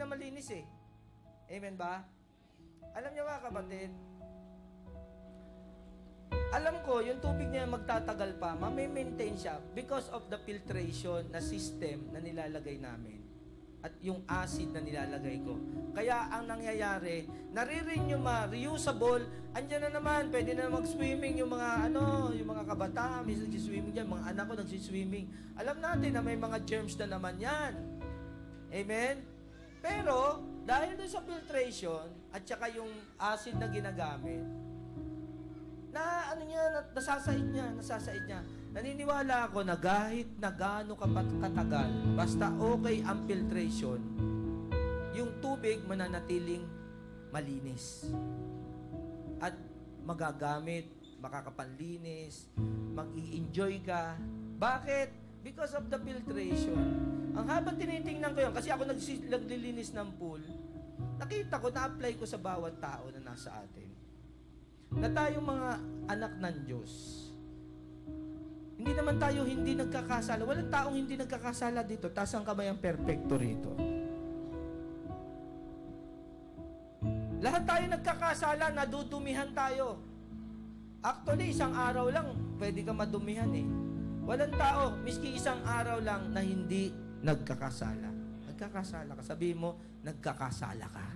na malinis eh. Amen ba? Alam niyo mga kapatid, alam ko, yung tubig niya magtatagal pa, ma-maintain siya because of the filtration na system na nilalagay namin. At yung acid na nilalagay ko. Kaya ang nangyayari, nare-renew reusable, andyan na naman, pwede na mag-swimming yung mga yung mga kabataan, may nagsiswimming dyan, mga anak ko nagsiswimming. Alam natin na may mga germs na naman yan. Amen? Pero, dahil doon sa filtration, at saka yung acid na ginagamit, nasasaid niya. Naniniwala ako na kahit na gaano katagal, basta okay ang filtration, yung tubig mananatiling malinis. At magagamit, makakapanlinis, mag-i-enjoy ka. Bakit? Because of the filtration. Ang habang tinitingnan ko yun, kasi ako naglilinis ng pool, nakita ko, na-apply ko sa bawat tao na nasa atin. Na tayong mga anak ng Diyos, hindi naman tayo hindi nagkakasala. Walang taong hindi nagkakasala dito. Taas ang kamay ang perfecto rito. Lahat tayo nagkakasala, nadudumihan tayo. Actually, isang araw lang, pwede ka madumihan eh. Walang tao, miski isang araw lang na hindi nagkakasala. Nagkakasala ka. Sabihin mo, nagkakasala ka.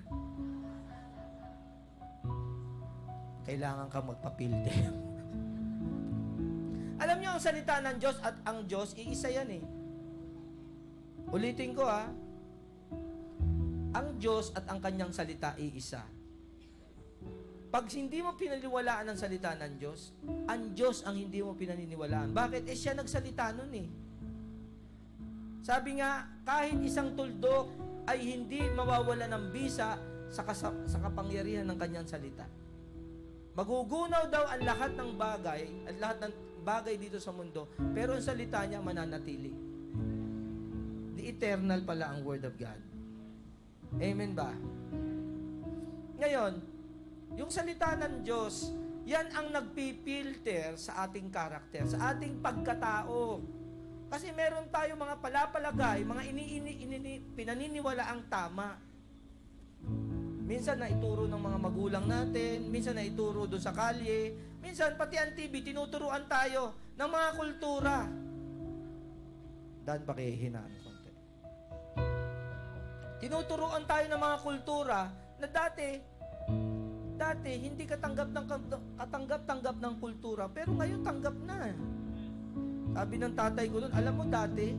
Kailangan ka magpapilde. Alam niyo ang salita ng Diyos at ang Diyos, iisa yan eh. Ulitin ko ha. Ang Diyos at ang kanyang salita, iisa. Pag hindi mo pinaniwalaan ang salita ng Diyos, ang Diyos ang hindi mo pinaniniwalaan. Bakit? Siya nagsalita nun eh. Sabi nga, kahit isang tuldok ay hindi mawawala ng bisa sa kapangyarihan ng kanyang salita. Magugunaw daw ang lahat ng bagay, at lahat ng bagay dito sa mundo, pero ang salita niya mananatili. The eternal pala ang Word of God. Amen ba? Ngayon, yung salita ng Diyos, yan ang nagpipilter sa ating karakter, sa ating pagkatao. Kasi meron tayo mga palapalagay, mga pinaniniwala ang tama. Minsan na ituro ng mga magulang natin, minsan na ituro doon sa kalye, minsan pati ang TV, tinuturuan tayo ng mga kultura. Dan, pakihinaan konti. Tinuturuan tayo ng mga kultura na dati, hindi katanggap-tanggap ng kultura, pero ngayon tanggap na. Sabi ng tatay ko doon, alam mo dati,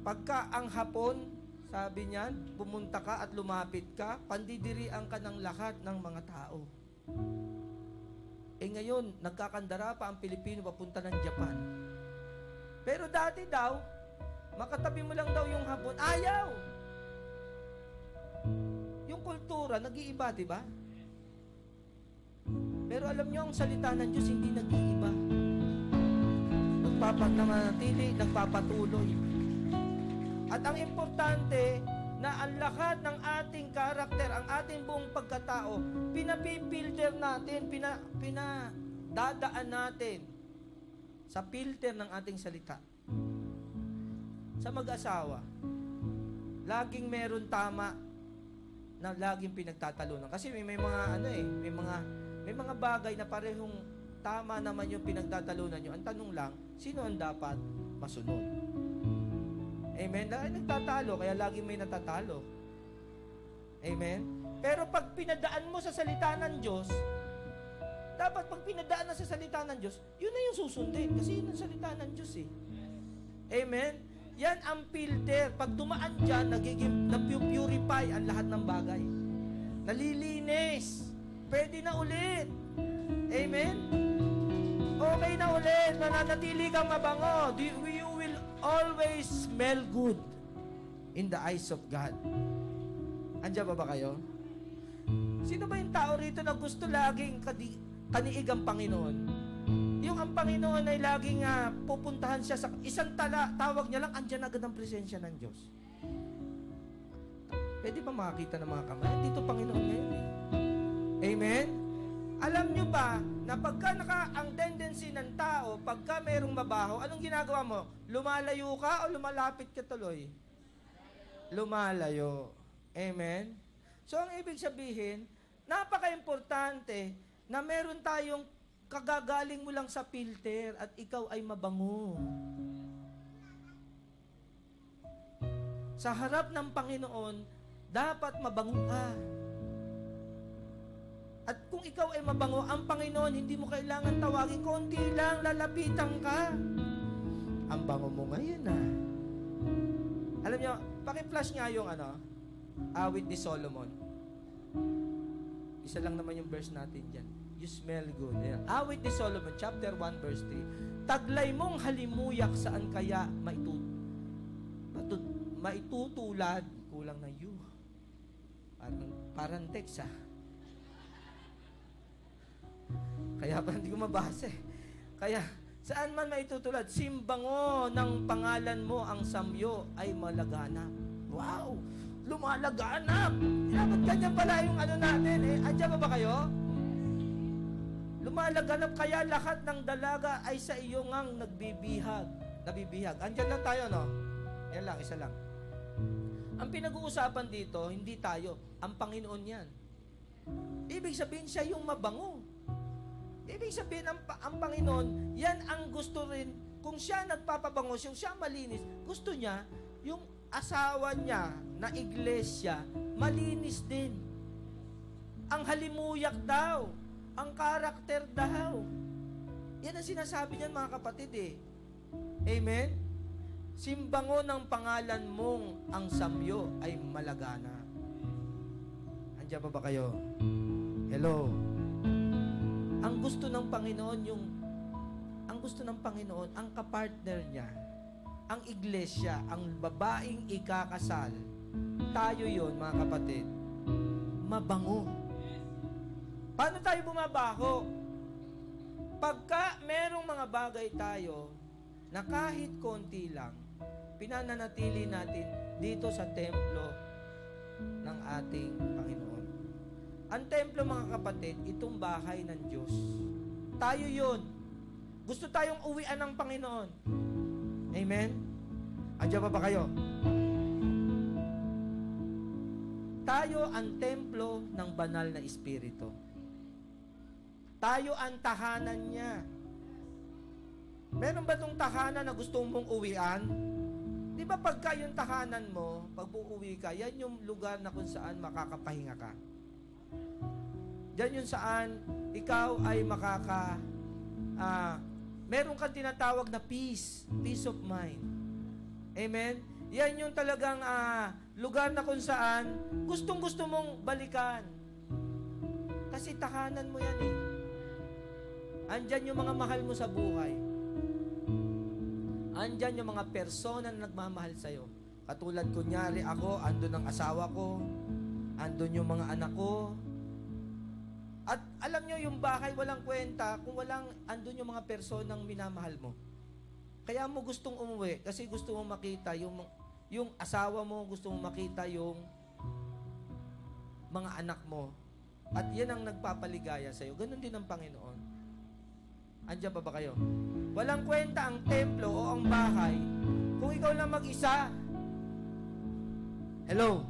pagka ang hapon, sabi niyan, pumunta ka at lumapit ka, pandidirian ka ng lahat ng mga tao. Ngayon, nagkakandara pa ang Pilipino papunta ng Japan. Pero dati daw, makatabi mo lang daw yung hapon, ayaw! Yung kultura, nag-iiba, diba? Pero alam niyo, ang salita ng Diyos hindi nag-iiba. Nagpapanatili, nagpapatuloy. At ang importante na ang lahat ng ating karakter, ang ating buong pagkatao, pinapipilter natin, pinadadaan natin sa filter ng ating salita. Sa mag-asawa, laging meron tama na laging pinagtatalunan. Kasi may mga may mga bagay na parehong tama naman yung pinagtatalunan nyo. Ang tanong lang, sino ang dapat masunod? Amen? Dahil nagtatalo, kaya lagi may natatalo. Amen? Pero pag pinadaan mo sa salita ng Diyos, dapat pag pinadaan na sa salita ng Diyos, yun na yung susundin. Kasi yun ang salita ng Diyos eh. Amen? Yan ang filter. Pag dumaan dyan, na-purify ang lahat ng bagay. Nalilinis. Pwede na ulit. Amen? Okay na ulit. Nananatili kang mabango. You will always smell good in the eyes of God. Andiyan ba kayo? Sino ba yung tao rito na gusto laging kaniig ang Panginoon? Yung ang Panginoon ay laging pupuntahan siya sa isang tawag niya lang, andyan agad ang presensya ng Diyos. Pwede ba makakita ng mga kamay? Dito Panginoon ngayon eh. Amen? Alam nyo ba na pagka ang tendency ng tao, pagka mayroong mabaho, anong ginagawa mo? Lumalayo ka o lumalapit ka tuloy? lumalayo. Amen? So, ang ibig sabihin, napaka-importante na meron tayong kagagaling mo lang sa filter at ikaw ay mabango. Sa harap ng Panginoon, dapat mabango ka. At kung ikaw ay mabango, ang Panginoon, hindi mo kailangan tawagin, konti lang, lalapitan ka. Ang bango mo ngayon, Alam nyo, paki-flash nga yung awit ni Solomon. Isa lang naman yung verse natin dyan. You smell good. Awit ni Solomon, chapter 1, verse 3. Taglay mong halimuyak, saan kaya maitutulad, kulang na you. Parang text, Kaya pa hindi ko mabasa. Kaya, saan man maitutulad, simbango ng pangalan mo ang samyo ay malaganap. Wow! Lumalaganap! Dapat ganyan pala yung natin, Andiyan ba kayo? Lumalaganap, kaya lahat ng dalaga ay sa iyo ngang nabibihag. Andiyan lang tayo, no? Yan lang, isa lang. Ang pinag-uusapan dito, hindi tayo. Ang Panginoon yan. Ibig sabihin, siya yung mabango. Ibig sabihin, ang Panginoon, yan ang gusto rin. Kung siya nagpapabangos, yung siya malinis, gusto niya, yung asawa niya na iglesia, malinis din. Ang halimuyak daw. Ang karakter daw. Yan ang sinasabi niyan, mga kapatid, Amen? Simbango ng pangalan mong ang samyo ay malagana. Andiyan pa ba kayo? Hello? Ang gusto ng Panginoon, ang kapartner niya, ang iglesia, ang babaeng ikakasal, tayo yon, mga kapatid, mabango. Paano tayo bumabaho? Pagka merong mga bagay tayo na kahit konti lang, pinananatili natin dito sa templo ng ating Panginoon. Ang templo, mga kapatid, itong bahay ng Diyos. Tayo yun. Gusto tayong uwian ng Panginoon. Amen? Andiyan pa ba kayo? Tayo ang templo ng banal na Espiritu. Tayo ang tahanan niya. Meron ba itong tahanan na gusto mong uwian? Di ba pagka yung tahanan mo, pag uuwi ka, yan yung lugar na kung saan makakapahinga ka. Diyan yung saan ikaw ay meron kang tinatawag na peace of mind. Amen? Yan yung talagang lugar na kung saan gustong-gusto mong balikan. Kasi tahanan mo yan Andyan yung mga mahal mo sa buhay. Andyan yung mga persona na nagmamahal sa'yo. Katulad kunyari ako, andun ang asawa ko, andun yung mga anak ko. At alam nyo, yung bahay walang kwenta kung andun yung mga personang minamahal mo. Kaya mo gustong umuwi kasi gusto mo makita yung asawa mo, gusto mo makita yung mga anak mo. At yan ang nagpapaligaya sa'yo. Ganon din ang Panginoon. Andiyan pa ba kayo? Walang kwenta ang templo o ang bahay kung ikaw lang mag-isa. Hello?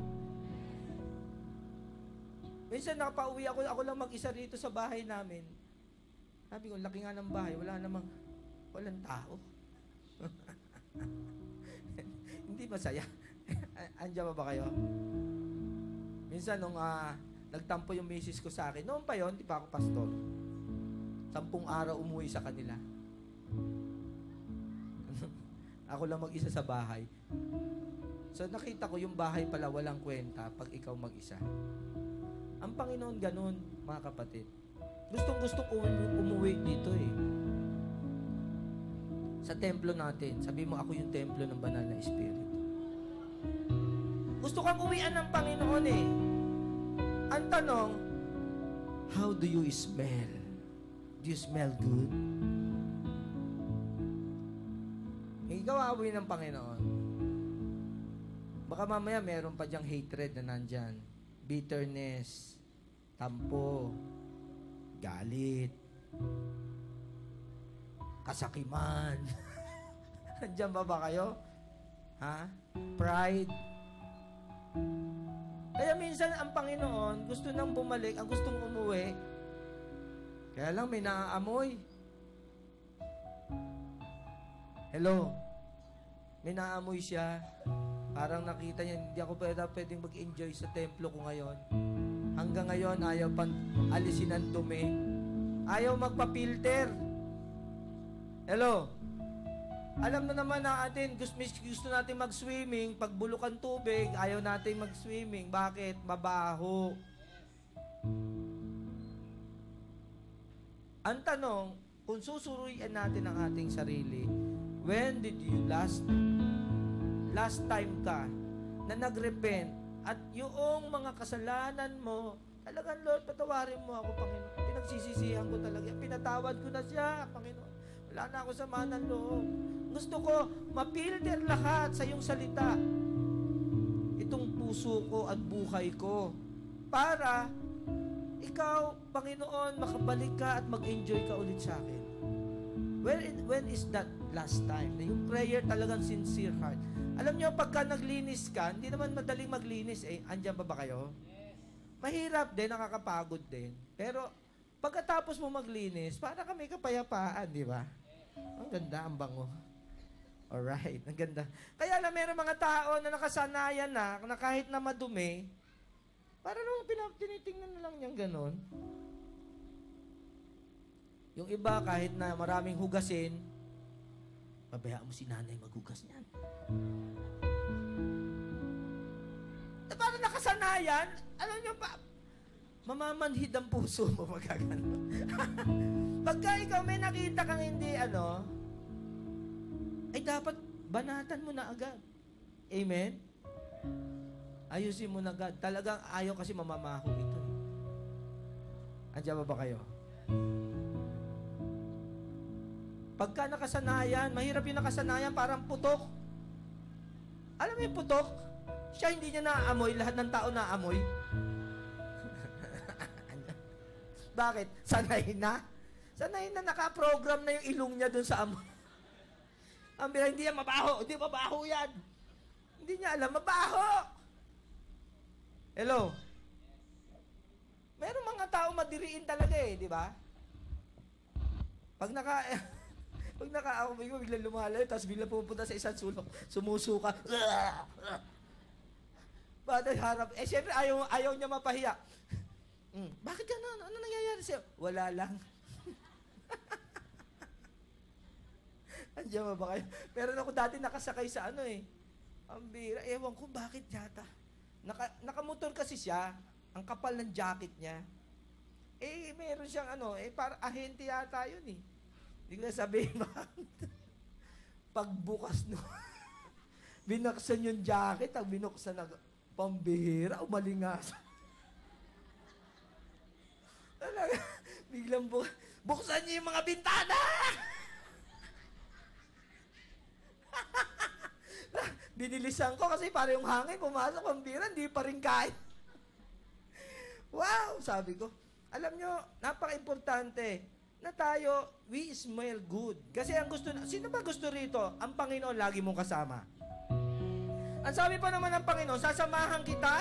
Minsan nakapauwi ako lang mag-isa rito sa bahay namin. Sabi ko, laki nga ng bahay, walang tao. Hindi masaya. Andiyan pa ba kayo? Minsan nung nagtampo yung misis ko sa akin, noon pa yon, di pa ako pastor. 10 araw umuwi sa kanila. Ako lang mag-isa sa bahay. So nakita ko yung bahay pala walang kwenta pag ikaw mag-isa. Ang Panginoon ganun, mga kapatid. Gustong-gustong umuwi dito sa templo natin. Sabi mo, ako yung templo ng banal na Espiritu. Gusto kang uwian ng Panginoon Ang tanong, how do you smell? Do you smell good? Ikaw aawin ng Panginoon. Baka mamaya meron pa diyang hatred na nandyan. Bitterness, tampo, galit, kasakiman. Nandyan ba kayo? Pride. minsan ang Panginoon, gusto nang bumalik, ang gustong umuwi, kaya lang may naaamoy. Hello? May naaamoy siya. Parang nakita niya, hindi ako pwedeng mag-enjoy sa templo ko ngayon. Hanggang ngayon, ayaw pang alisin ang dumi. Ayaw magpa-filter. Hello? Alam na naman natin, gusto natin mag-swimming, pag bulukan tubig, ayaw natin mag-swimming. Bakit? Mabaho. Ang tanong, kung susuruyan natin ang ating sarili, when did you last time ka na nag-repent at yung mga kasalanan mo, talagang Lord, patawarin mo ako, Panginoon. Pinagsisisihan ko talaga. Pinatawad ko na siya, Panginoon. Wala na ako sama ng loob. Gusto ko mapilter lahat sa iyong salita. Itong puso ko at buhay ko. Para ikaw, Panginoon, makabalik ka at mag-enjoy ka ulit sa akin. When is that last time? Na yung prayer talagang sincere heart. Alam niyo, pagka naglinis ka, hindi naman madaling maglinis eh. Andiyan pa ba kayo? Mahirap din, nakakapagod din. Pero, pagkatapos mo maglinis, para kami kapayapaan, di ba? Ang ganda, ang bango. Alright, ang ganda. Kaya na meron mga tao na nakasanayan na kahit na madumi, para naman tinitingnan na lang niyang ganon. Yung iba, kahit na maraming hugasin, pabayaan mo si nanay maghugas niyan. Para nakasanayan, alam niyo pa, mamamanhid ang puso mo magkagano. Pagka ikaw may nakita kang hindi, ay dapat banatan mo na agad. Amen? Ayusin mo na agad. Talagang ayaw kasi mamamaho ito. Andiyan ba kayo? Pagka nakasanayan, mahirap yung nakasanayan, parang putok. Alam mo yung putok? Siya hindi niya naaamoy, lahat ng tao naaamoy. Bakit? Sanay na? Sanay na nakaprogram na yung ilong niya dun sa amoy. Ang bila, hindi yan mabaho. Hindi mabaho yan. Hindi niya alam, mabaho. Hello? Meron mga tao madiriin talaga eh, di ba? Pag nakaamoy mo, biglang lumalayo, tapos biglang pupunta sa isang sulok, sumusuka. Bata harap. Eh, siyempre, ayaw niya mapahiya. Bakit gano'n? Ano nangyayari sa'yo? Wala lang. Andiyan ba kayo? Pero ako dati nakasakay sa ang bira. Ewan ko bakit yata. Nakamotor kasi siya. Ang kapal ng jacket niya. Eh, meron siyang para ahente yata yun eh. Bigla sabihin ba? Pagbukas binuksan yung jacket, ang binuksan na pambihira, umalingas. Talaga, biglang buksan niyo yung mga bintana! Binilisan ko kasi para yung hangin pumasok, pambihira, hindi pa rin kahit. Wow! Sabi ko, alam nyo, napaka-importante na tayo, we smell good. Kasi sino ba gusto rito? Ang Panginoon lagi mong kasama. Ang sabi pa naman ng Panginoon, sasamahan kita.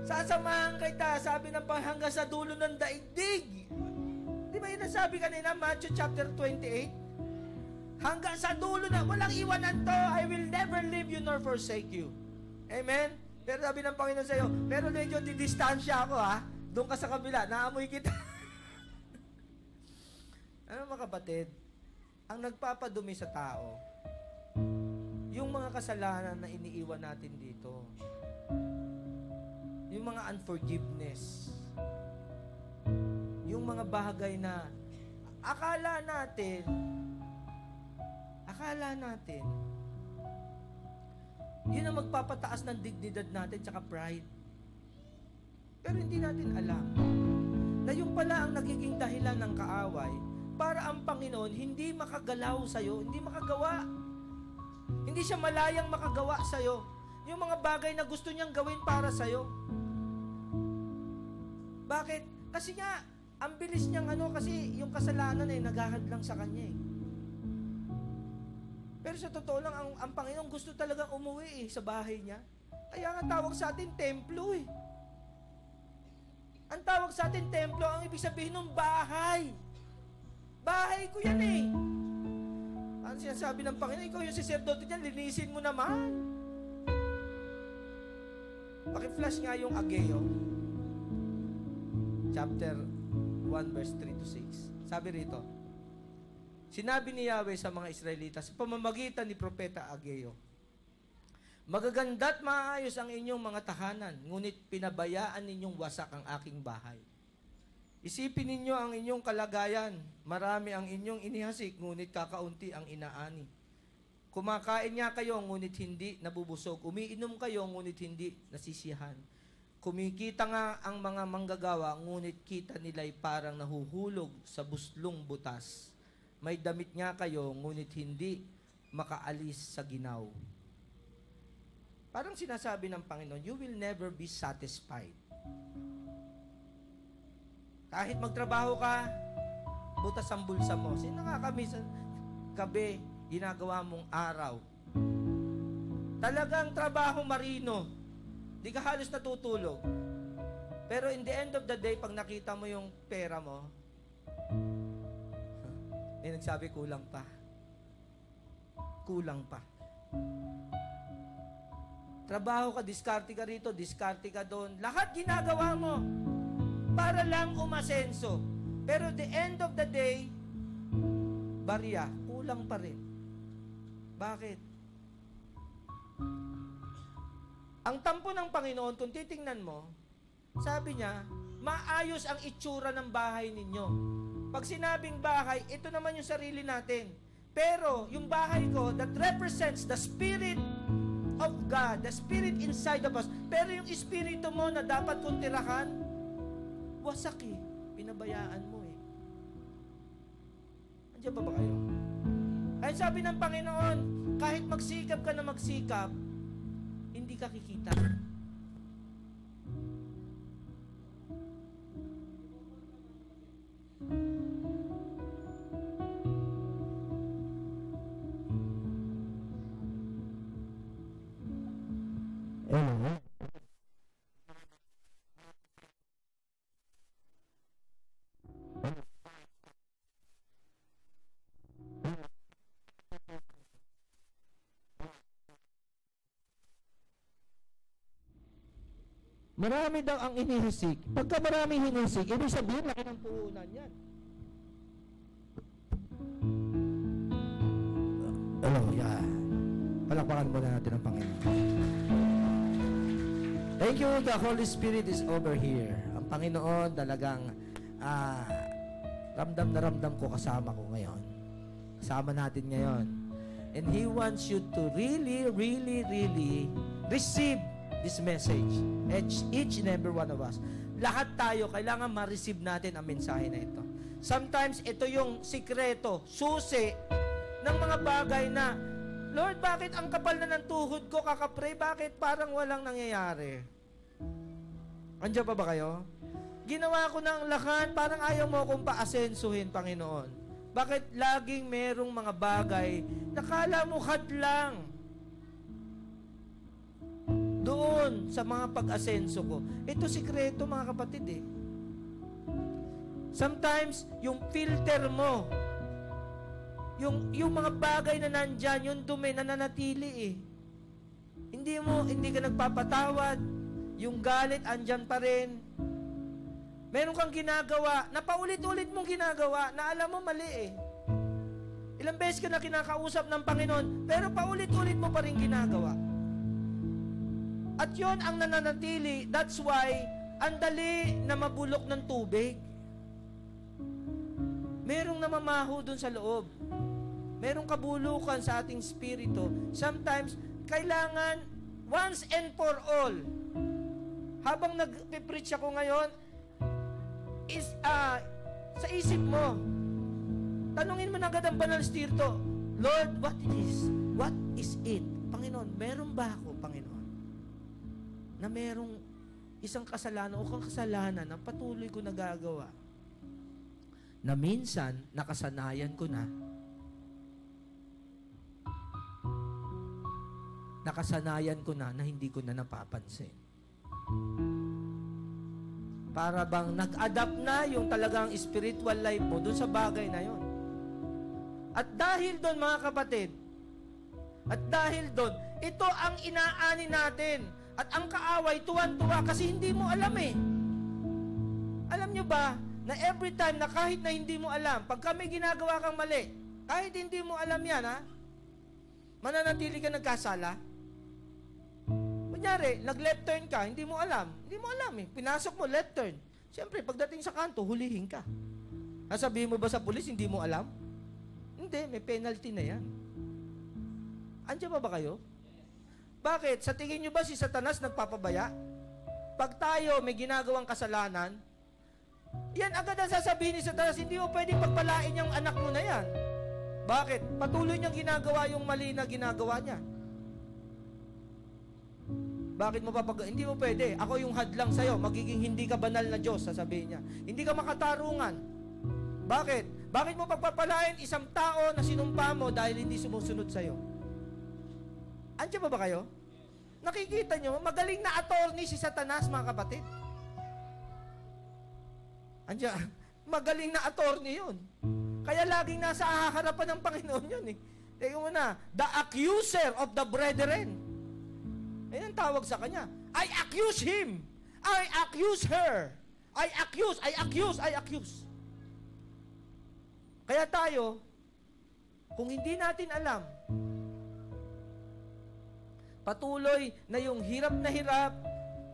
Sasamahan kita, sabi ng Panginoon, hanggang sa dulo ng daigdig. Di ba yun ang sabi kanina, Matthew chapter 28? Hanggang sa dulo na, walang iwanan to, I will never leave you nor forsake you. Amen? Pero sabi ng Panginoon sa'yo, pero medyo didistansya ako doon ka sa kabila, naamoy kita. Ano mga kapatid? Ang nagpapadumi sa tao, yung mga kasalanan na iniiwan natin dito, yung mga unforgiveness, yung mga bagay na akala natin, yun ang magpapataas ng dignidad natin tsaka pride. Pero hindi natin alam na yung pala ang nagiging dahilan ng kaaway para ang Panginoon hindi makagalaw sa'yo, hindi makagawa. Hindi siya malayang makagawa sa'yo. Yung mga bagay na gusto niyang gawin para sa'yo. Bakit? Kasi nga, ang bilis niyang kasi yung kasalanan naghahad lang sa kanya eh. Pero sa totoo lang, ang Panginoon gusto talagang umuwi sa bahay niya. Kaya nga tawag sa atin templo eh. Ang tawag sa atin templo, ang ibig sabihin ng bahay. Bahay ko yan eh. Ano sinasabi ng Panginoon? Ikaw yung sacerdote dyan, linisin mo naman. Paki-flash nga yung Ageo. Chapter 1 verse 3 to 6. Sabi rito, sinabi ni Yahweh sa mga Israelita sa pamamagitan ni Propeta Ageo, magaganda't maayos ang inyong mga tahanan, ngunit pinabayaan ninyong wasak ang aking bahay. Isipin ninyo ang inyong kalagayan, marami ang inyong inihasik, ngunit kakaunti ang inaani. Kumakain nga kayo, ngunit hindi nabubusog. Umiinom kayo, ngunit hindi nasisiyahan. Kumikita nga ang mga manggagawa, ngunit kita nila'y parang nahuhulog sa buslong butas. May damit nga kayo, ngunit hindi makaalis sa ginaw. Parang sinasabi ng Panginoon, you will never be satisfied. Kahit magtrabaho ka, butas ang bulsa mo. Sino nakakami sa gabi, ginagawa mong araw? Talagang trabaho marino. Di ka halos natutulog. Pero in the end of the day, pag nakita mo yung pera mo, may nagsabi, kulang pa. Kulang pa. Trabaho ka, diskarte ka rito, diskarte ka doon. Lahat ginagawa mo para lang umasenso. Pero the end of the day, barya, kulang pa rin. Bakit? Ang tampo ng Panginoon, kung titingnan mo, sabi niya, maayos ang itsura ng bahay ninyo. Pag sinabing bahay, ito naman yung sarili natin. Pero yung bahay ko, that represents the Spirit of God, the Spirit inside of us. Pero yung Espiritu mo na dapat kong tirahan, wasak eh. Pinabayaan mo eh. Andiyan ba kayo? Kaya sabi ng Panginoon, kahit magsikap ka na magsikap, hindi ka kikita. Marami daw ang inihisik. Pagka marami hinisik, ibig sabihin, laki ng puhunan yan. Yeah. Palakpakan muna natin ang Panginoon. Thank you, the Holy Spirit is over here. Ang Panginoon talagang ramdam na ramdam ko kasama ko ngayon. Kasama natin ngayon. And He wants you to really, really, really receive this message. Each and every one of us. Lahat tayo, kailangan ma-receive natin ang mensahe na ito. Sometimes, ito yung sikreto, susi ng mga bagay na, Lord, bakit ang kapal na ng tuhod ko kakapray? Bakit parang walang nangyayari? Andiyan pa ba kayo? Ginawa ko na ang lahat, parang ayaw mo akong paasensuhin, Panginoon. Bakit laging merong mga bagay na kala mo hadlang doon sa mga pag-asenso ko? Ito sikreto, mga kapatid eh. Sometimes, yung filter mo, yung mga bagay na nandyan, yung dumi, nananatili eh. Hindi ka nagpapatawad, yung galit, andyan pa rin. Meron kang ginagawa, na paulit-ulit mong ginagawa, na alam mo mali eh. Ilang beses ka na kinakausap ng Panginoon, pero paulit-ulit mo pa rin ginagawa. At yon ang nananatili. That's why, ang dali na mabulok ng tubig. Merong namamaho dun sa loob. Merong kabulukan sa ating spirito. Sometimes, kailangan once and for all. Habang nag-preach ako ngayon, sa isip mo, tanungin mo na agad ang Banal Espiritu, Lord, what is? What is it? Panginoon, meron ba ako, Panginoon, na merong isang kasalanan o kang kasalanan na patuloy ko nagagawa na minsan nakasanayan ko na nakasanayan ko na hindi ko na napapansin. Para bang nag-adapt na yung talagang spiritual life mo dun sa bagay na yon. At dahil doon, mga kapatid, at dahil doon, ito ang inaani natin. At ang kaaway, tuwan-tuwa kasi hindi mo alam eh. Alam nyo ba, na every time na kahit na hindi mo alam, pag kami ginagawa kang mali, kahit hindi mo alam yan, ha? Mananatili ka nagkasala. Kunyari, nag-left turn ka, hindi mo alam. Hindi mo alam eh. Pinasok mo, left turn. Siyempre, pagdating sa kanto, hulihin ka. Sasabihin mo ba sa pulis, hindi mo alam? Hindi, may penalty na yan. Andiyan ba kayo? Bakit? Sa tingin nyo ba si Satanas nagpapabaya? Pag tayo may ginagawang kasalanan, yan agad ang sasabihin ni Satanas, hindi mo pwedeng pagpalain yung anak mo na yan. Bakit? Patuloy niyang ginagawa yung mali na ginagawa niya. Bakit mo hindi mo pwede. Ako yung hadlang sa'yo, magiging hindi ka banal na Diyos, sasabihin niya. Hindi ka makatarungan. Bakit? Bakit mo pagpapalain isang tao na sinumpa mo dahil hindi sumusunod sa'yo? Andiyan ba kayo? Nakikita nyo, magaling na attorney si Satanas, mga kapatid. Andiyan, magaling na attorney yun. Kaya laging nasa harapan ng Panginoon yun eh. Tingnan mo na, the accuser of the brethren. Ayan ang tawag sa kanya. I accuse him. I accuse her. I accuse. Kaya tayo, kung hindi natin alam, patuloy na yung hirap na hirap,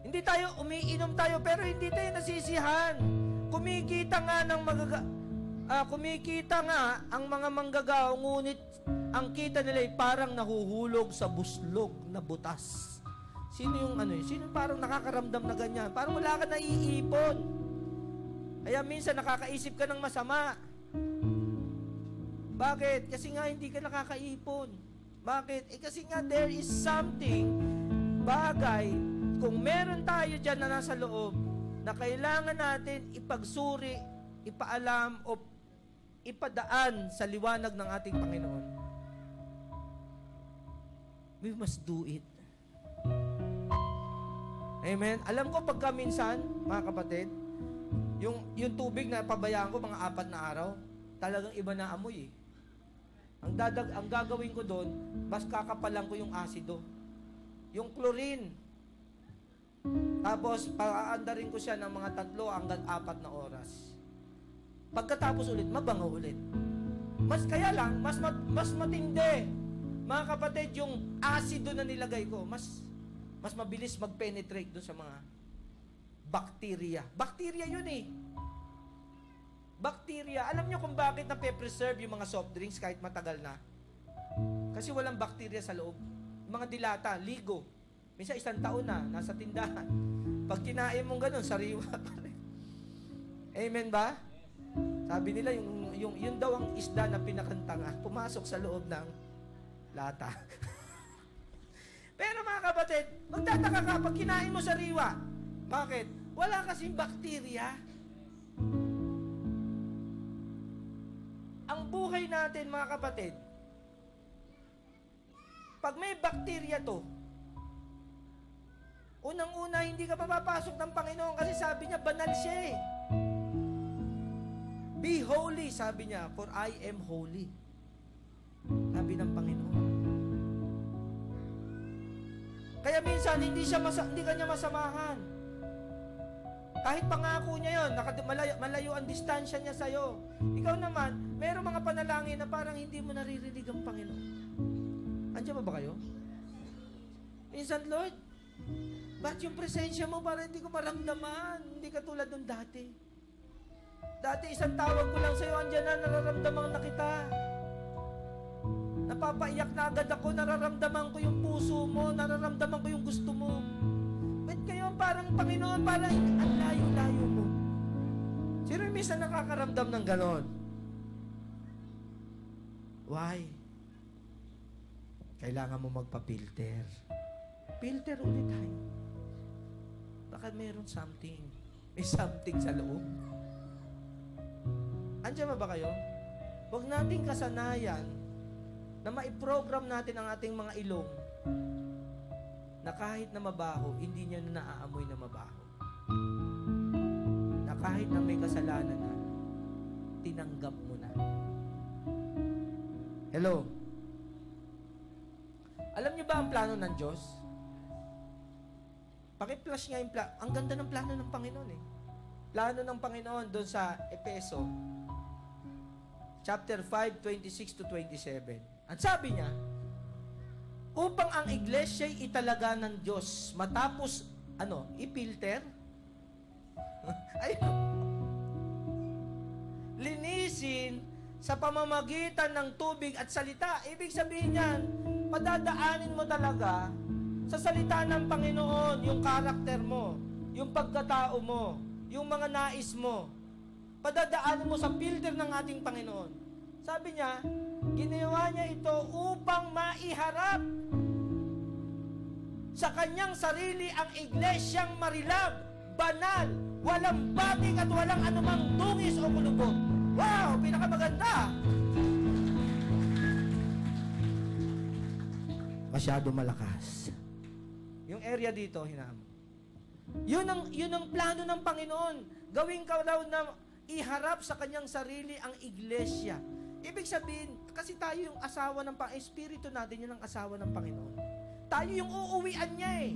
hindi tayo, umiinom tayo, pero hindi tayo nasisihan. Kumikita nga ang mga manggagaw, ngunit ang kita nila ay parang nahuhulog sa buslog na butas. Sino yung sino parang nakakaramdam na ganyan? Parang wala ka naiipon. Kaya minsan nakakaisip ka ng masama. Bakit? Kasi nga hindi ka nakakaipon. Bakit? Kasi nga there is something, bagay, kung meron tayo dyan na nasa loob, na kailangan natin ipagsuri, ipaalam, o ipadaan sa liwanag ng ating Panginoon. We must do it. Amen? Alam ko pagka minsan, mga kapatid, yung tubig na pabayaan ko mga 4 na araw, talagang iba na amoy eh. Ang gagawin ko doon, mas kakapalan ko yung asido. Yung chlorine. Tapos, paaandarin ko siya ng mga 3 hanggang 4 na oras. Pagkatapos ulit, mabango ulit. Kaya lang, mas matindi. Mga kapatid, yung asido na nilagay ko, mas mabilis mag-penetrate doon sa mga bacteria. Bacteria yun eh. Bacteria. Alam nyo kung bakit na-preserve yung mga soft drinks kahit matagal na? Kasi walang bacteria sa loob. Yung mga dilata, ligo. Minsan 1 taon na, nasa tindahan. Pag kinain mong ganun, sariwa pa rin. Amen ba? Sabi nila, yung daw ang isda na pinakantanga, pumasok sa loob ng lata. Pero mga kapatid, magtataka ka pag kinain mo sariwa. Bakit? Wala kasing bacteria. Ang buhay natin, mga kapatid, pag may bacteria to, unang-una, hindi ka papapasok ng Panginoon kasi sabi niya, banal siya eh. Be holy, sabi niya, for I am holy. Sabi ng Panginoon. Kaya minsan, hindi ka niya masamahan. Kahit pangako niya yun, malayo ang distansya niya sa'yo. Ikaw naman, mayroong mga panalangin na parang hindi mo naririnig ang Panginoon. Andiyan ba kayo? Minsan, Lord, ba't yung presensya mo parang hindi ko maramdaman? Hindi ka tulad nung dati. Dati isang tawag ko lang sa'yo, andiyan na, nararamdaman na kita. Napapaiyak na agad ako, nararamdaman ko yung puso mo, nararamdaman ko yung gusto mo. Ba't kayo parang Panginoon, parang ang layo-layo mo? Sino yung minsan nakakaramdam ng ganon? Why? Kailangan mo magpa-filter. Filter ulit tayo. Baka meron something. May something sa loob. Andiyan ba kayo? Huwag nating kasanayan na maiprogram natin ang ating mga ilong na kahit na mabaho, hindi niya na naaamoy na mabaho. Na kahit na may kasalanan na, tinanggap mo na. Hello? Alam niyo ba ang plano ng Diyos? Paki-flash nga yung plano. Ang ganda ng plano ng Panginoon eh. Plano ng Panginoon doon sa Efeso, chapter 5, 26 to 27. Ang sabi niya, upang ang iglesya'y italaga ng Diyos matapos, i-filter? Ayun. Linisin sa pamamagitan ng tubig at salita. Ibig sabihin niyan, padadaanin mo talaga sa salita ng Panginoon yung karakter mo, yung pagkatao mo, yung mga nais mo. Padadaanin mo sa filter ng ating Panginoon. Sabi niya, ginawa niya ito upang maiharap sa kanyang sarili ang iglesyang marilab, banal, walang batik at walang anumang dungis o kulubot. Wow! Pinakamaganda! Masyado malakas. Yung area dito, hinamo. Yun ang plano ng Panginoon. Gawin ka daw na iharap sa kanyang sarili ang iglesia. Ibig sabihin, kasi tayo yung asawa ng Espiritu natin, yun ang asawa ng Panginoon. Tayo yung uuwian niya eh.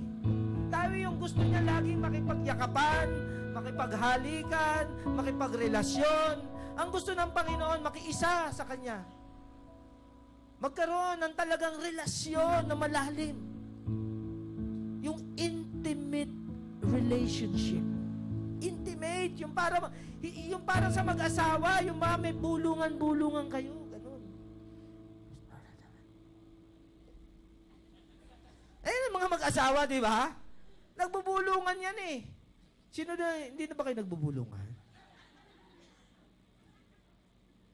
Tayo yung gusto niya laging makipagyakapan, makipaghalikan, makipagrelasyon. Ang gusto ng Panginoon, makiisa sa Kanya. Magkaroon ng talagang relasyon na malalim. Yung intimate relationship. Intimate, yung parang sa mag-asawa, yung mga may bulungan-bulungan kayo. Ganun. Ayun, mga mag-asawa, di ba? Nagbubulungan yan eh. Hindi na ba kayo nagbubulungan?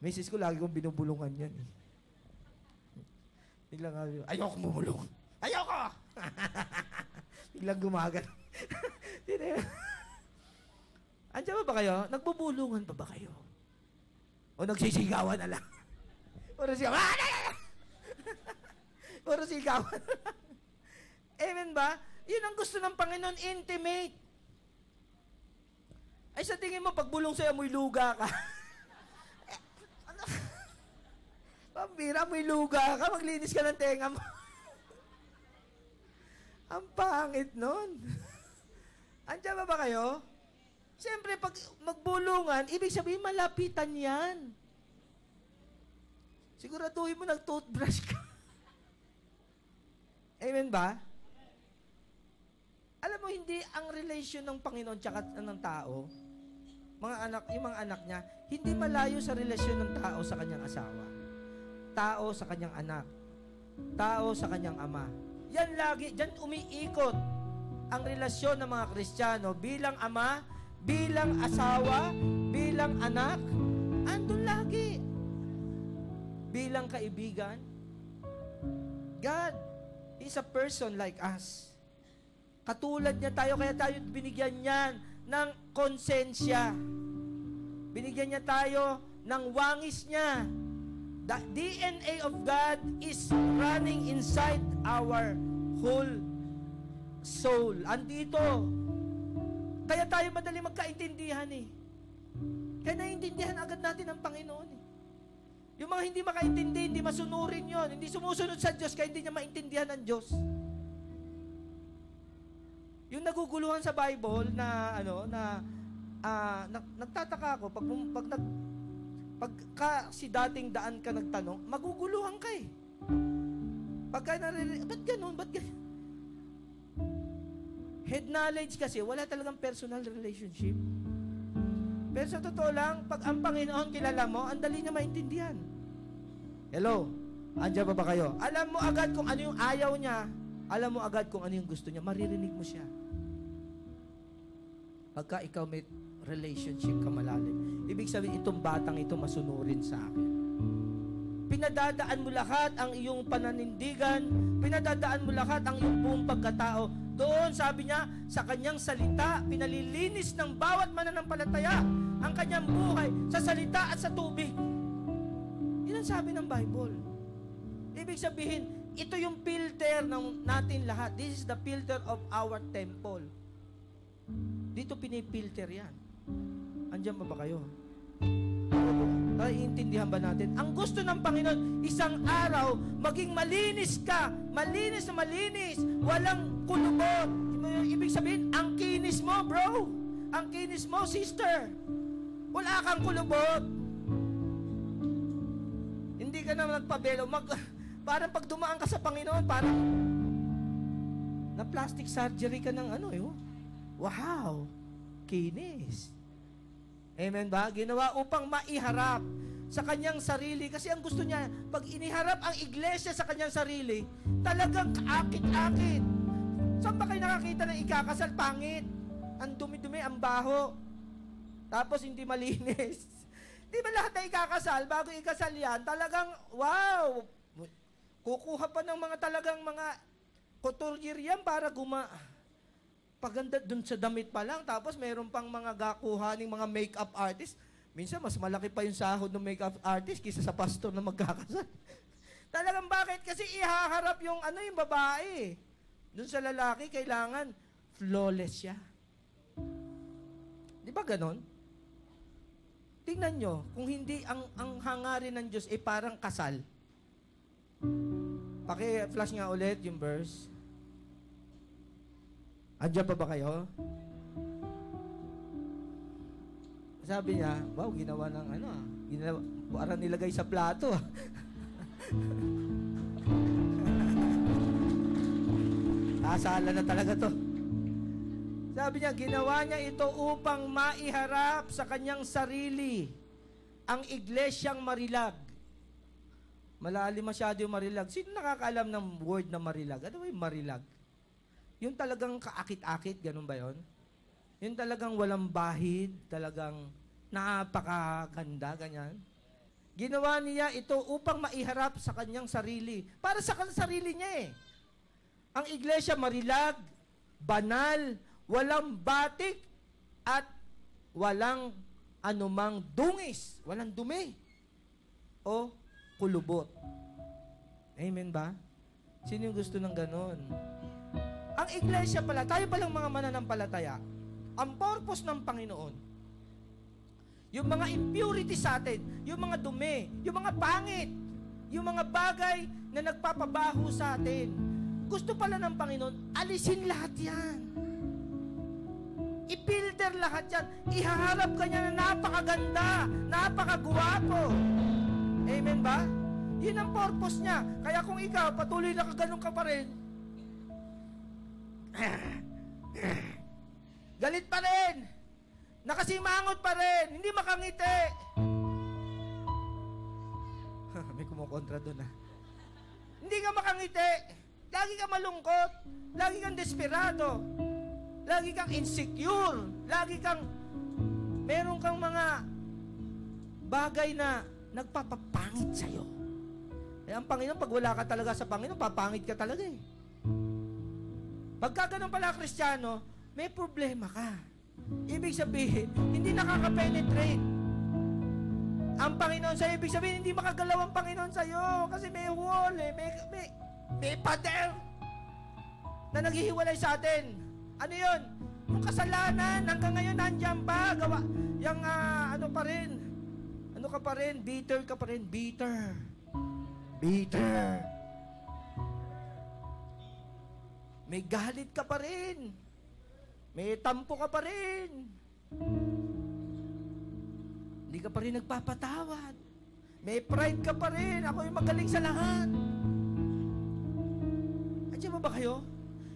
Misis ko, lagi kong binubulungan yan eh. Biglang, ayoko bumulong. Ayoko! Biglang gumagal. Andiyan ba kayo? Nagbubulungan pa ba kayo? O nagsisigawan na lang? Puro sigawan. Puro sigawan na lang. Amen ba? Yun ang gusto ng Panginoon, intimate. Ay sa tingin mo, pagbulong sa'yo, amoy luga ka. Pambira, amoy luga ka, maglinis ka ng tenga mo. Ang pangit nun. Andiyan ba kayo? Siyempre, pag magbulungan, ibig sabihin, malapitan yan. Siguraduhin mo nag-toothbrush ka. Amen ba? Alam mo, hindi ang relasyon ng Panginoon tsaka ng tao, yung mga anak niya, hindi malayo sa relasyon ng tao sa kanyang asawa. Tao sa kanyang anak. Tao sa kanyang ama. Yan lagi, dyan umiikot ang relasyon ng mga Kristiyano bilang ama, bilang asawa, bilang anak, andun lagi. Bilang kaibigan, God is a person like us. Katulad niya tayo, kaya tayo binigyan niya ng konsensya. Binigyan niya tayo ng wangis niya. The DNA of God is running inside our whole soul. Andito. Kaya tayo madali magkaintindihan eh. Kaya naiintindihan agad natin ang Panginoon eh. Yung mga hindi makaintindi, hindi masunurin yon, hindi sumusunod sa Diyos, kaya hindi niya maintindihan ang Diyos. Yung naguguluhan sa Bible na, nagtataka ako, pagka si dating daan ka nagtanong, maguguluhan ka eh. Pagka ba't ganun? Head knowledge kasi, wala talagang personal relationship. Pero sa totoo lang, pag ang Panginoon kilala mo, ang dali niya maintindihan. Hello? Andiyan ba kayo? Alam mo agad kung ano yung ayaw niya. Alam mo agad kung ano yung gusto niya. Maririnig mo siya. Pagka ikaw may relationship ka malalim, ibig sabihin, itong batang ito masunurin sa akin. Pinadadaan mo lahat ang iyong pananindigan, pinadadaan mo lahat ang iyong buong pagkatao. Doon, sabi niya, sa kanyang salita, pinalilinis ng bawat mananampalataya ang kanyang buhay sa salita at sa tubig. Yan ang sabi ng Bible. Ibig sabihin, ito yung filter ng natin lahat. This is the filter of our temple. Dito pinipilter yan. Andiyan ba kayo? Naiintindihan ba natin? Ang gusto ng Panginoon, isang araw, maging malinis ka. Malinis na malinis. Walang kulubot. Ibig sabihin, ang kinis mo, bro. Ang kinis mo, sister. Wala kang kulubot. Hindi ka naman nagpabelo. Parang pag dumaan ka sa Panginoon, parang na plastic surgery ka ng ano eh. Wow! Kinis. Amen ba? Ginawa upang maiharap sa kanyang sarili. Kasi ang gusto niya, pag iniharap ang iglesia sa kanyang sarili, talagang kaakit-akit. Saan ba kayo nakakita ng ikakasal? Pangit. Ang dumi-dumi, ang baho. Tapos hindi malinis. Di ba lahat na ikakasal, bago ikasal yan, talagang, wow! Kukuha pa ng mga talagang mga couturier yan para paganda dun sa damit pa lang. Tapos mayroon pang mga gakuha ng mga makeup artist. Minsan, mas malaki pa yung sahod ng makeup artist kaysa sa pastor na magkakasal. Talagang bakit? Kasi ihaharap yung yung babae. Dun sa lalaki, kailangan flawless siya. Di ba ganon? Tingnan nyo, kung hindi ang hangarin ng Diyos parang kasal. Paki-flash nga ulit yung verse. Andiyan pa ba kayo? Sabi niya, wow, ginawa ng parang nilagay sa plato. Kasala na talaga to. Sabi niya, ginawa niya ito upang maiharap sa kanyang sarili ang iglesyang marilag. Malalim masyado yung marilag. Sino nakakaalam ng word na marilag? Ano ba yung marilag? Yung talagang kaakit-akit, ganun ba yun? Yung talagang walang bahid, talagang napakaganda, ganyan. Ginawa niya ito upang maiharap sa kanyang sarili. Para sa sarili niya eh. Ang iglesia marilag, banal, walang batik, at walang anumang dungis. Walang dumi. O kulubot. Amen ba? Sino yung gusto ng ganon? Ang iglesia pala, tayo palang mga mananampalataya, ang purpose ng Panginoon, yung mga impurity sa atin, yung mga dumi, yung mga pangit, yung mga bagay na nagpapabaho sa atin, gusto pala ng Panginoon, alisin lahat yan. I-filter lahat yan. Ihaharap ka niya na napakaganda, napakagwapo. Amen ba? Yun ang purpose niya. Kaya kung ikaw, patuloy na kaganon ka pa rin, galit pa rin, nakasimangot pa rin, hindi makangiti. May kumukontra doon Hindi ka makangiti. Lagi ka malungkot. Lagi kang desperado. Lagi kang insecure. Lagi kang, meron kang mga bagay na nagpapapangit sa'yo. Eh, ang Panginoon, pag wala ka talaga sa Panginoon, papangit ka talaga eh. Pagka ganun pala Kristiyano, may problema ka. Ibig sabihin, hindi nakaka-penetrate. Ang Panginoon sa'yo, ibig sabihin, hindi makagalaw ang Panginoon sa'yo. Kasi may wall eh, may pader na naghihiwalay sa atin. Ano yun? Yung kasalanan, hanggang ngayon nandiyan pa. Gawa, yung ano pa rin. Ano ka pa rin? Bitter ka pa rin. Bitter. May galit ka pa rin. May tampo ka pa rin. Hindi ka pa rin nagpapatawad. May pride ka pa rin. Ako yung magaling sa lahat. Andiyan ba kayo?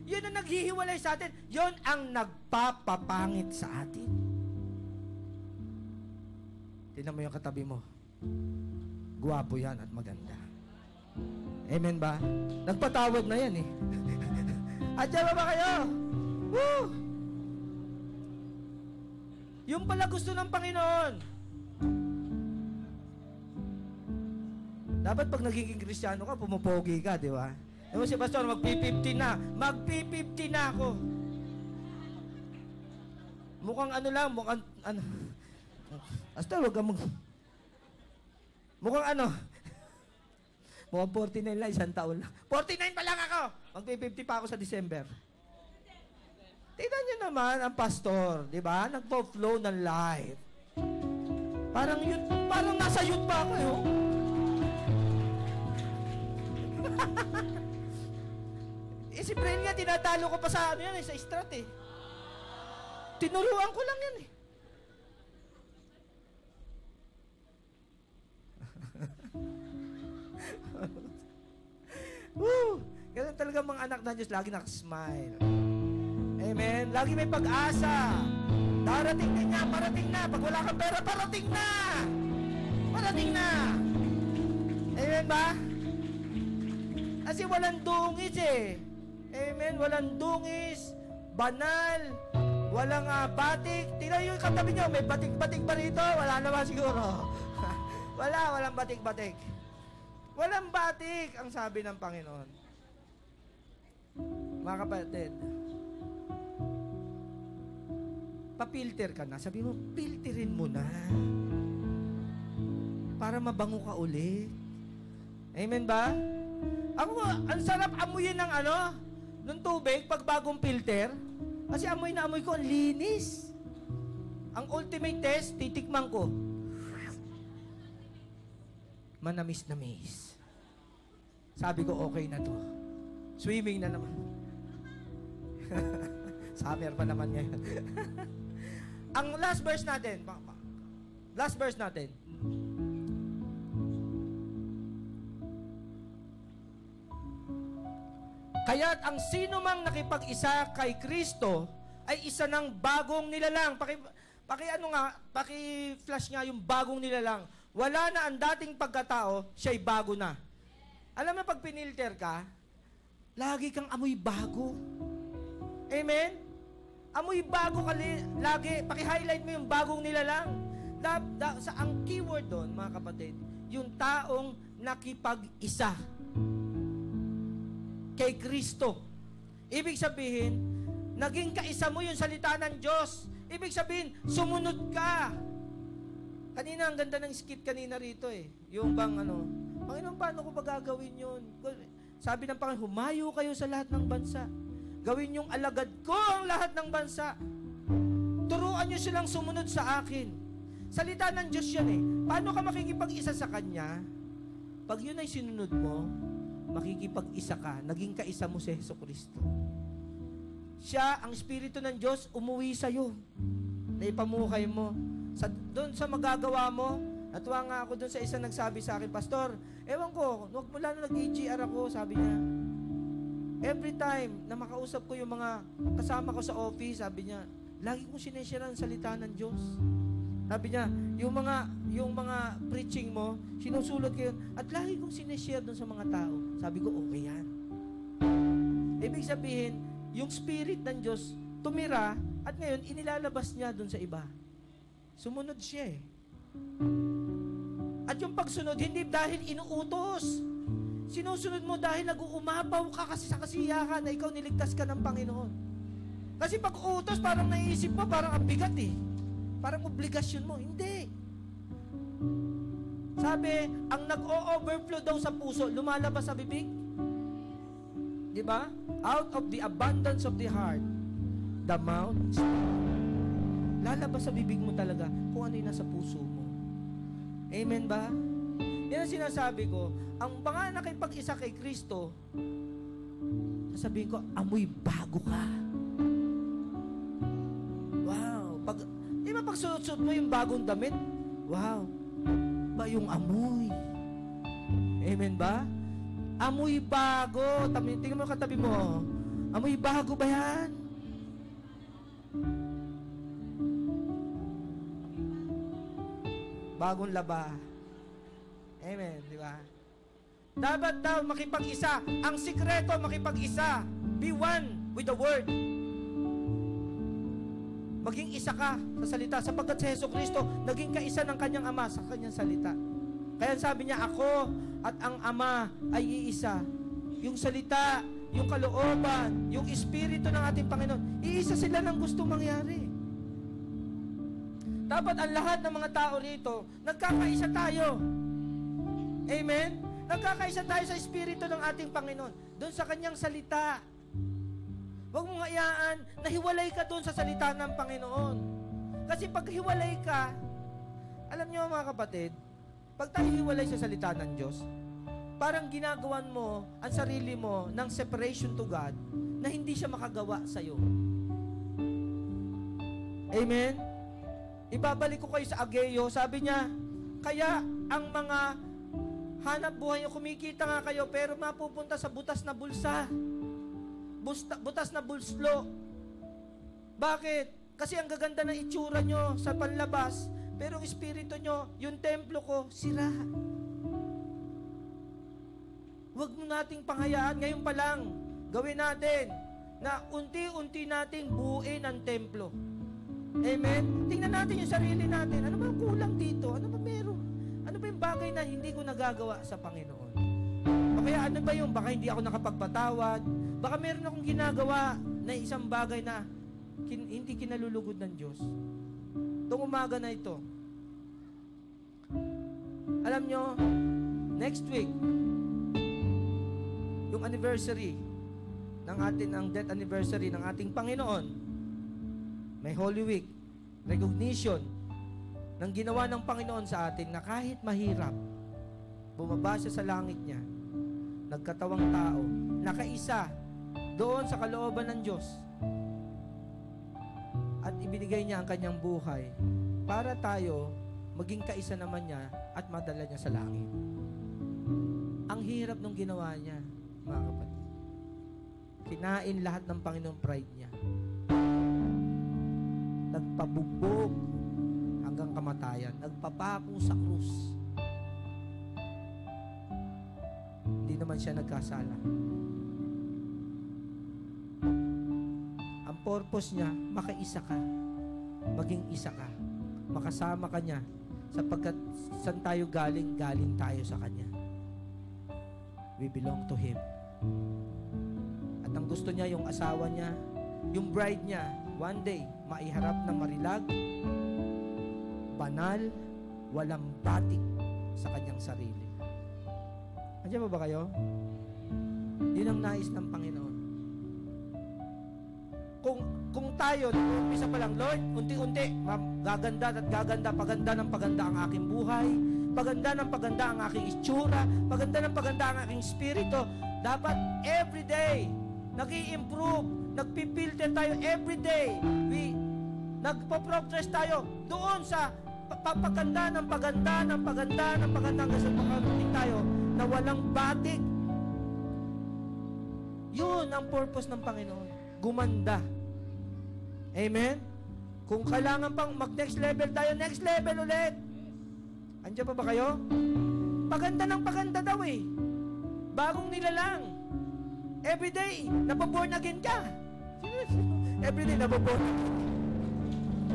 Yun ang naghihiwalay sa atin. Yun ang nagpapapangit sa atin. Tingnan mo yung katabi mo. Guwapo yan at maganda. Amen ba? Nagpatawad na yan eh. Andiyan ba kayo? Woo! Yung pala gusto ng Panginoon. Dapat pag nagiging Kristiyano ka, pumupogi ka, di ba? Ewan si Pastor, magpi-50 na. Magpi-50 na ako. Mukhang ano lang, mukhang ano. Pastor, huwag ka mukhang ano. Mukhang 49 lang, isang taon lang. 49 pa lang ako! Magpi-50 pa ako sa December. Tingnan nyo naman ang pastor, di ba? Nagpo-flow ng life. Parang nasa youth pa ako, yun. Si Bren nga, tinatalo ko pa sa ano yan, sa strat eh. Tinuruan ko lang yan eh. Woo! Ganun talaga mga anak na Diyos, lagi nakasmile. Amen? Lagi may pag-asa. Darating din niya, parating na. Pag wala kang pera, parating na. Parating na. Amen ba? Kasi walang dungis eh. Amen? Walang dungis, banal, walang batik. Tingnan yung katabi nyo, may batik-batik ba rito? Wala naman siguro. Walang batik-batik. Walang batik, ang sabi ng Panginoon. Mga kapatid, papilter ka na. Sabi mo, filterin mo na. Para mabango ka ulit. Amen ba? Ako, ang sarap amuyin ng ng tubig pag bagong filter. Kasi amoy na amoy ko, ang linis. Ang ultimate test, titikman ko. Manamis-namis. Sabi ko, okay na to. Swimming na naman. Summer pa naman ngayon. Ang last verse natin. Last verse natin. Kaya't ang sino mang nakipag-isa kay Kristo ay isa ng bagong nilalang. Paki-flash nga yung bagong nilalang. Wala na ang dating pagkatao, siya'y bago na. Alam mo, pag pinilter ka, lagi kang amoy bago. Amen? Amoy bago ka lagi. Paki-highlight mo yung bagong nilalang. Ang keyword doon, mga kapatid, yung taong nakipag-isa kay Kristo. Ibig sabihin, naging kaisa mo yung salita ng Diyos. Ibig sabihin, sumunod ka. Kanina, ang ganda ng skit kanina rito eh. Yung bang Panginoon, paano ko ba gagawin yun? Sabi ng Panginoon, humayo kayo sa lahat ng bansa. Gawin yung alagad ko ang lahat ng bansa. Turuan nyo silang sumunod sa akin. Salita ng Diyos yan eh. Paano ka makikipag-isa sa Kanya? Pag yun ay sinunod mo, makikipag-isa ka, naging kaisa mo si Jesucristo. Siya, ang Espiritu ng Diyos, umuwi sa'yo. Naipamukay mo. Doon sa magagawa mo, natuwa nga ako doon sa isa nagsabi sa akin, Pastor, ewan ko, mula na nag-EGR ako, sabi niya, every time na makausap ko yung mga kasama ko sa office, sabi niya, lagi kong sineshare ang salita ng Diyos. Sabi niya, yung mga preaching mo, sinusulot ko yun, at lagi kong sineshare doon sa mga tao. Sabi ko, okay yan. Ibig sabihin, yung Spirit ng Diyos tumira, at ngayon, inilalabas niya doon sa iba. Sumunod siya eh. At yung pagsunod, hindi dahil inuutos. Sinusunod mo dahil nag-uumapaw ka kasi sa kasiyahan na ikaw niligtas ka ng Panginoon. Kasi pag utos, parang naiisip mo, parang ang bigat eh. Parang obligasyon mo. Hindi. Sabi, ang nag-o-overflow daw sa puso, lumalabas sa bibig. Di ba? Out of the abundance of the heart, the mouth speaks. Lalabas sa bibig mo talaga kung ano yung nasa puso mo. Amen ba? Yan ang sinasabi ko. Ang mga nakipag-isa kay Kristo, sasabihin ko, amoy bago ka. Wow. Di ba pag suot-suot mo yung bagong damit? Wow. Ba yung amoy? Amen ba? Amoy bago. Tingnan mo katabi mo. Amoy bago ba yan? Bagong laba. Amen, di ba? Dapat daw makipag-isa. Ang sikreto, makipag-isa. Be one with the Word. Maging isa ka sa salita. Sapagkat si Jesucristo, naging kaisa ng kanyang Ama sa kanyang salita. Kaya sabi niya, ako at ang Ama ay iisa. Yung salita, yung kalooban, yung Espiritu ng ating Panginoon, iisa sila ng gusto mangyari. Dapat ang lahat ng mga tao rito, nagkakaisa tayo. Amen? Nagkakaisa tayo sa Espiritu ng ating Panginoon. Doon sa Kanyang salita. Huwag mong hayaan na hiwalay ka doon sa salita ng Panginoon. Kasi pag hiwalay ka, alam niyo mga kapatid, pag tayo hiwalay sa salita ng Diyos, parang ginagawan mo ang sarili mo ng separation to God na hindi siya makagawa sa'yo. Amen? Ibabalik ko kayo sa Ageo, sabi niya, kaya ang mga hanap buhay nyo, kumikita nga kayo, pero mapupunta sa butas na bulsa. Butas na bulslo. Bakit? Kasi ang gaganda ng itsura nyo sa panlabas, pero ang espiritu nyo, yung templo ko, sira. Huwag nating panghayaan, ngayon pa lang, gawin natin na unti-unti nating buuin ang templo. Amen? Tingnan natin yung sarili natin. Ano ba kulang dito? Ano ba meron? Ano ba yung bagay na hindi ko nagagawa sa Panginoon? O kaya ano ba yung baka hindi ako nakapagpatawad? Baka meron akong ginagawa na isang bagay na hindi kinalulugod ng Diyos. Itong umaga na ito. Alam nyo, next week, yung anniversary ang death anniversary ng ating Panginoon, may Holy Week, recognition ng ginawa ng Panginoon sa atin na kahit mahirap, bumaba siya sa langit niya, nagkatawang tao, nakaisa doon sa kalooban ng Diyos, at ibinigay niya ang kanyang buhay para tayo maging kaisa naman niya at madala niya sa langit. Ang hirap nung ginawa niya, mga kapatid. Kinain lahat ng Panginoon pride niya. Nagpabugbog hanggang kamatayan. Nagpapako sa krus. Hindi naman siya nagkasala. Ang purpose niya, makaisa ka. Maging isa ka. Makasama ka niya. Sapagkat saan tayo galing tayo sa Kanya. We belong to Him. At ang gusto niya, yung asawa niya, yung bride niya, one day, maiharap na marilag, banal, walang batik sa kanyang sarili. Andiyan ba kayo? Yun ang nais ng Panginoon. Kung tayo, umpisa pa lang, Lord, unti-unti, gaganda at gaganda, paganda ng paganda ang aking buhay, paganda ng paganda ang aking itsura, paganda ng paganda ang aking spirito, dapat everyday, nag-i-improve, nagpipilter tayo everyday. Nagpo-progress tayo doon sa papaganda ng paganda ng paganda ng paganda hanggang sa makarating tayo na walang batik. Yun ang purpose ng Panginoon. Gumanda. Amen? Kung kailangan pang mag-next level tayo, next level ulit. Andiyan pa ba kayo? Paganda ng paganda daw eh. Bagong nilalang. Everyday, napaborn again ka. Everyday, napaborn again.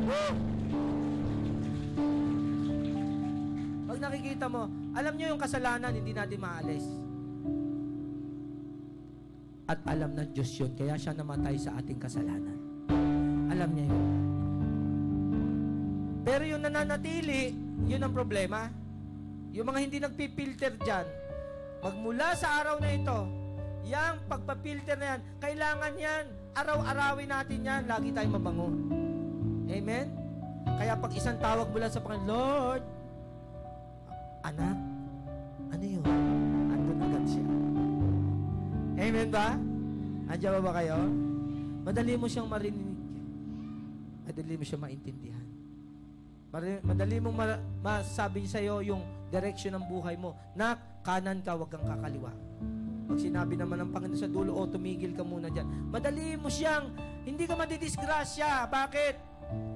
Woo! Pag nakikita mo, alam nyo yung kasalanan, hindi natin maalis. At alam ng Diyos yun, kaya siya namatay sa ating kasalanan. Alam niya yun. Pero yung nananatili, yun ang problema. Yung mga hindi nagpipilter dyan, magmula sa araw na ito, yung pagpapilter na yan, kailangan yan, araw-arawin natin yan, lagi tayong mabango. Amen? Kaya pag isang tawag mula sa Panginoon, Lord, anak, ano yun? Andun agad siya. Amen ba? Andiyan ba kayo? Madali mo siyang marinig. Madali mo siyang maintindihan. Madali mong masabi sa'yo yung direction ng buhay mo. Na kanan ka, wag kang kakaliwa. Pag sinabi naman ng Panginoon sa dulo, tumigil ka muna dyan. Madali mo siyang, hindi ka madidisgrasya. Bakit?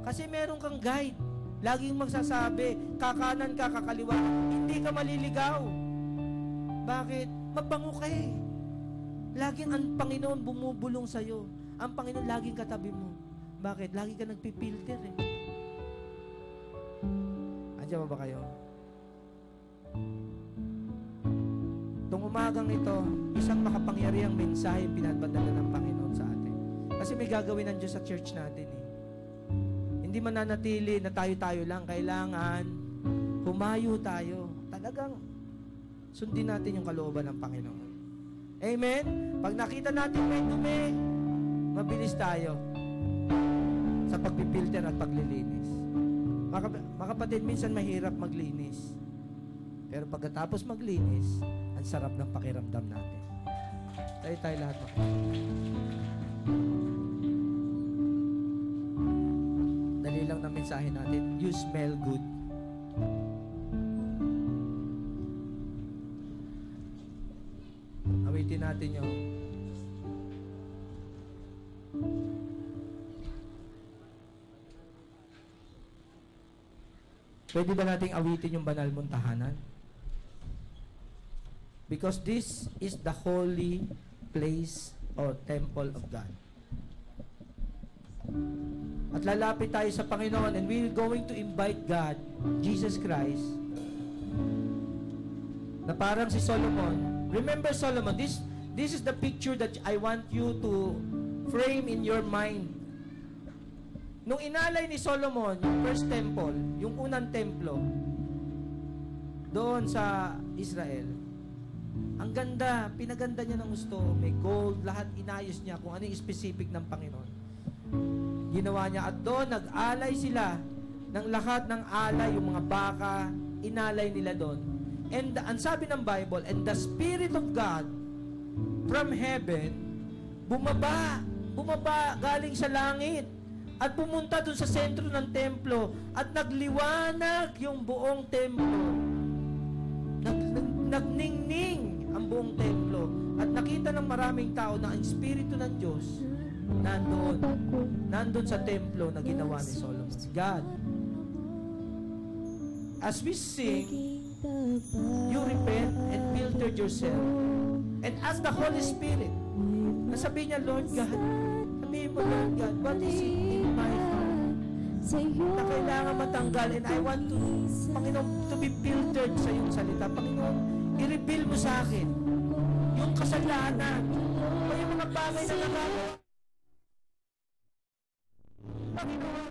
Kasi meron kang guide. Laging magsasabi, kakanan ka, kakaliwa. Hindi ka maliligaw. Bakit? Mabango ka eh. Laging ang Panginoon bumubulong sa'yo. Ang Panginoon laging katabi mo. Bakit? Lagi ka nagpipilter eh. Andiyan ba kayo? Itong umagang ito, isang makapangyarihang mensahe pinapadala ng Panginoon sa atin. Kasi may gagawin ng Diyos sa church natin eh. Hindi mananatili na tayo-tayo lang. Kailangan humayo tayo. Talagang sundin natin yung kalooban ng Panginoon. Amen? Pag nakita natin may dumi, mabilis tayo sa pagpipilter at paglilinis. Mga kapatid, minsan mahirap maglinis. Pero pagkatapos maglinis, ang sarap ng pakiramdam natin. Tayo lahat. Dali lang na mensahe natin. You smell good. Awitin natin yung pwede ba nating awitin yung banal mong tahanan? Because this is the holy place or temple of God. At lalapit tayo sa Panginoon and we're going to invite God, Jesus Christ, na parang si Solomon. Remember Solomon, this is the picture that I want you to frame in your mind. Nung inalay ni Solomon, yung first temple, yung unang templo, doon sa Israel, ang ganda, pinaganda niya ng gusto, may gold, lahat inayos niya kung ano yung specific ng Panginoon. Ginawa niya at doon, nag-alay sila ng lahat ng alay, yung mga baka, inalay nila doon. And ang sabi ng Bible, and the Spirit of God from heaven, bumaba galing sa langit, at pumunta dun sa sentro ng templo at nagliwanag yung buong templo. Nagningning ang buong templo at nakita ng maraming tao na ang Espiritu ng Diyos nandun sa templo na ginawa ni Solomon. God, as we sing, you repent and filter yourself and ask the Holy Spirit. Nasabi niya, Lord God, sabihin mo, Lord God, what is it in my heart na kailangan matanggal, and I want to, Panginoon, to be filtered sa iyong salita. Panginoon, i-reveal mo sa akin yung kasalanan o yung mga bagay na nagagawa. Panginoon,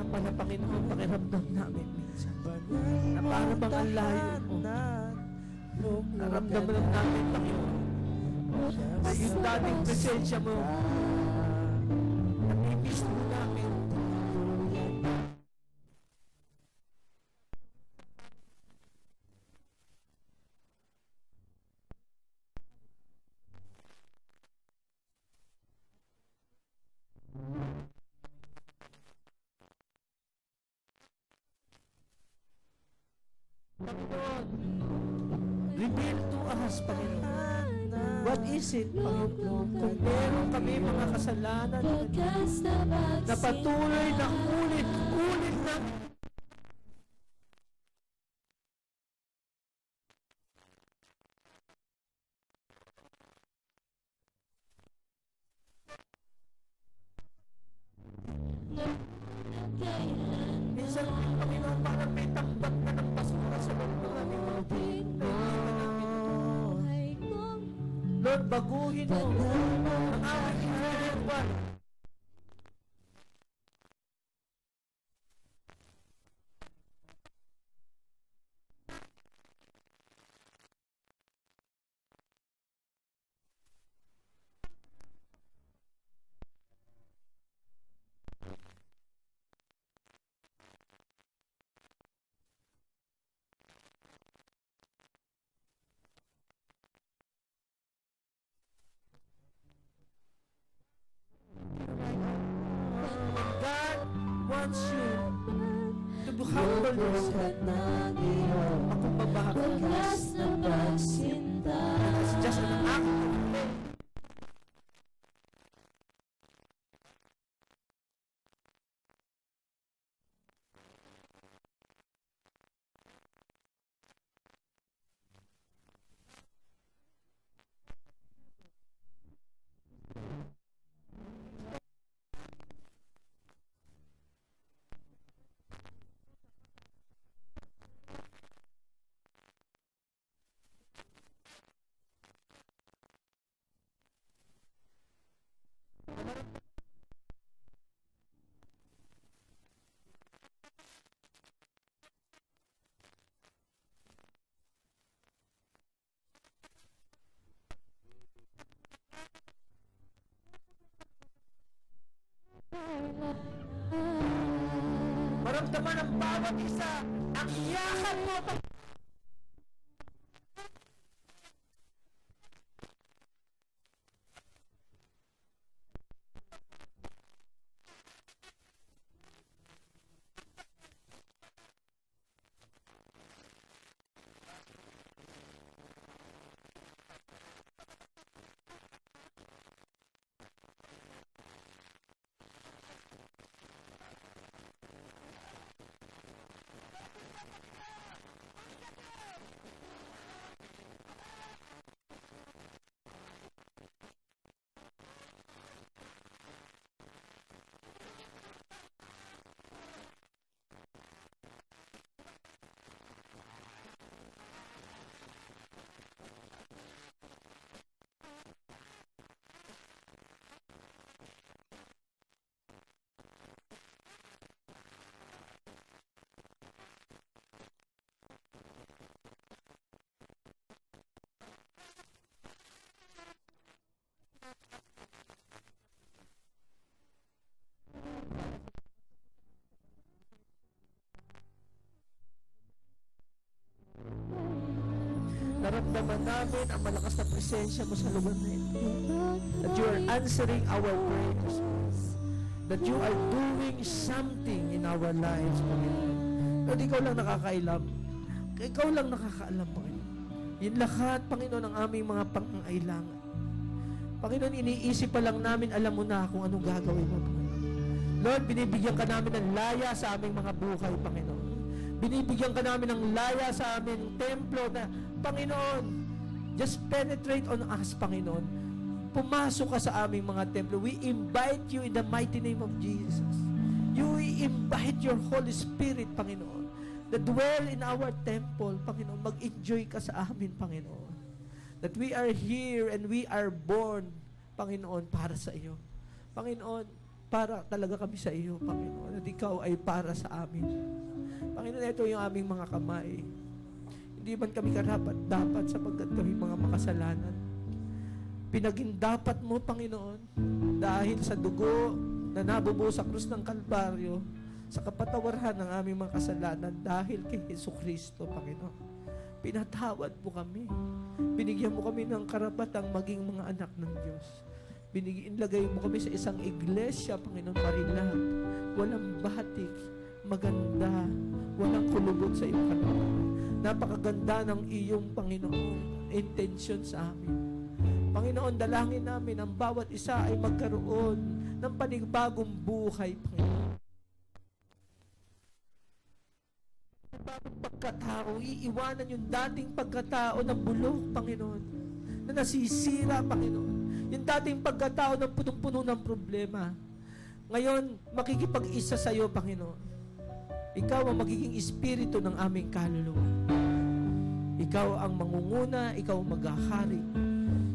pala, Panginoon, pakiramdam namin minsan. Na para bang ang layo mo. Naramdaman lang namin, Panginoon. Na yung dating presensya mo, namimiss mo namin. Panginoon, reveal to us, Panginoon. What is it, Panginoon? Kung meron kami mga kasalanan na patuloy na ulit-ulit na minsan, Panginoon, parang may tambak na ng basura sa loob ng aming mga Lord, baguhin mo ang aming interior. Wants you to be humble yourself. Ako magbahagi. It's just an act of faith. Maramdaman ng bawat isa ang iyakan mo. Naramdaman namin ang malakas na presensya mo sa lugar na ito. That you are answering our prayers. That you are doing something in our lives, Panginoon. Lord, ikaw lang nakakailam. Ikaw lang nakakaalam, Panginoon. Yung lahat, Panginoon, ang aming mga pangangailangan. Panginoon, iniisip pa lang namin, alam mo na kung anong gagawin mo, Panginoon. Lord, binibigyan ka namin ng laya sa aming mga buhay, Panginoon. Binibigyan ka namin ng laya sa aming templo na, Panginoon, just penetrate on us, Panginoon. Pumasok ka sa aming mga templo. We invite you in the mighty name of Jesus. You invite your Holy Spirit, Panginoon, that dwell in our temple, Panginoon. Mag-enjoy ka sa amin, Panginoon. That we are here and we are born, Panginoon, para sa iyo. Panginoon, para talaga kami sa iyo, Panginoon, at ikaw ay para sa amin. Panginoon, ito yung aming mga kamay. Hindi man kami karapat-dapat sapagkat kami mga makasalanan. Pinagindapat mo, Panginoon, dahil sa dugo na nabubuo sa krus ng Kalbaryo, sa kapatawaran ng aming mga kasalanan dahil kay Jesucristo, Panginoon. Pinatawad po kami. Binigyan mo kami ng karapatang maging mga anak ng Diyos. Inlagay mo kami sa isang iglesia, Panginoon, marilag. Walang batik, maganda, walang kulubot sa iyong katawan. Napakaganda ng iyong, Panginoon, intention sa amin. Panginoon, dalangin namin ang bawat isa ay magkaroon ng panibagong buhay, Panginoon. Bagong pagkatao, iiwanan yung dating pagkatao na bulok, Panginoon, na nasisira, Panginoon. Yung dating pagkatao na punong-puno ng problema. Ngayon, makikipag-isa sa iyo, Panginoon. Ikaw ang magiging espiritu ng aming kaluluwa. Ikaw ang mangunguna, ikaw ang maghahari.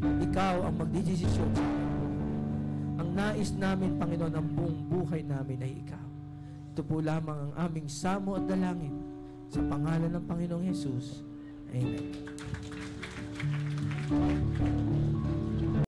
Ikaw ang magdidesisyon sa amin. Ang nais namin, Panginoon, ang buong buhay namin ay ikaw. Ito po lamang ang aming samo at dalangin. Sa pangalan ng Panginoong Hesus. Amen.